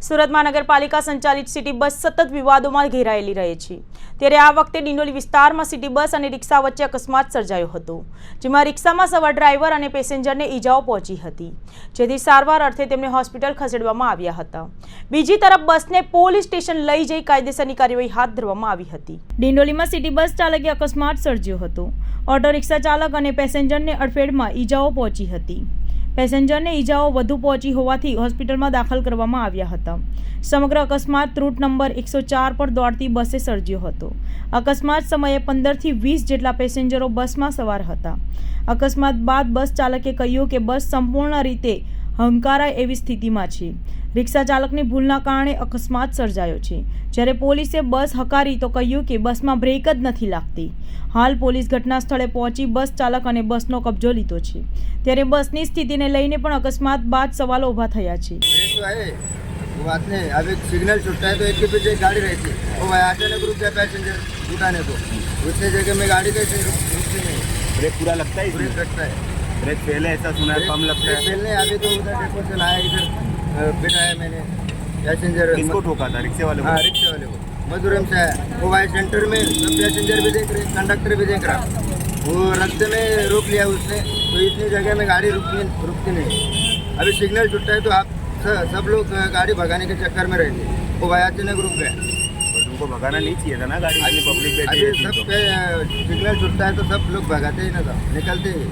સુરત મહાનગરપાલિકા સંચાલિત city bus સતત વિવાદોમાં ઘેરાયેલી રહે છે, ત્યારે આ વખતે ડિંડોલી વિસ્તારમાં સિટી બસ અને રિક્ષા વચ્ચે અકસ્માત સર્જાયો હતો, જેમાં રિક્ષામાં સવાર ડ્રાઈવર અને પેસેન્જરને ઈજાઓ પહોંચી હતી, જેથી સારવાર અર્થે તેમને હોસ્પિટલ ખસેડવામાં આવ્યા હતા। બીજી તરફ બસને પોલીસ સ્ટેશન લઈ જઈ કાયદેસરની કાર્યવાહી હાથ ધરવામાં આવી હતી। ડિંડોલીમાં સિટી બસ ચાલકે અકસ્માત સર્જ્યો હતો। ઓટો રિક્ષા ચાલક અને પેસેન્જરને અડફેટમાં ઈજાઓ પહોંચી હતી। પેસેન્જરને ઈજાઓ વધુ પહોંચી હોવાથી હોસ્પિટલમાં દાખલ કરવામાં આવ્યા હતા। સમગ્ર અકસ્માત રૂટ નંબર 104 પર દોડતી બસે સર્જ્યો હતો। અકસ્માત સમયે 15 થી 20 જેટલા પેસેન્જરો બસમાં સવાર હતા। અકસ્માત બાદ બસ ચાલકે કહ્યું કે બસ સંપૂર્ણ રીતે હંકારાય એવી સ્થિતિમાં છે। રિક્ષા ચાલકની ભૂલના કારણે અકસ્માત સર્જાયો છે, જ્યારે પોલીસે બસ હકારી તો કહ્યું કે બસમાં બ્રેક જ નથી લાગતી। હાલ પોલીસ ઘટના સ્થળે પહોંચી બસ ચાલક અને બસનો કબજો લીધો છે, ત્યારે બસની સ્થિતિને લઈને પણ અકસ્માત બાદ સવાલો ઊભા થયા છે। बात नहीं, अब एक सिग्नल छूटता है तो एक के पीछे एक गाड़ी रहती है, वो भाई अचानक रुक गया पैसेंजर उठाने को, उसने जगह में गाड़ी कैसे रुकती नहीं। ब्रेक पूरा लगता है, ब्रेक लगता है, ब्रेक पहले ऐसा सुना है कम लगता है। पहले अभी तो उधर डेपो से लाया, इधर बिठाया मैंने पैसेंजर। किसको ठोका था? रिक्शे वाले को? हाँ, रिक्शे वाले को। मधुरम से आया वो भाई सेंटर में, पैसेंजर भी देख रहे, कंडक्टर भी देख रहा, वो रास्ते में रोक लिया उसने, तो इतनी जगह में गाड़ी रुकती नहीं। अभी सिग्नल छूटता है तो आप सब लोग गाड़ी भगाने के चक्कर में रहते, वो भाई अचानक रुक गया। और तुमको भगाना नहीं चाहिए था ना गाड़ी, पब्लिक बैठी अभी रहती सब तो। पे सिग्नल छूटता है तो सब लोग भगाते ही ना था, निकलते ही।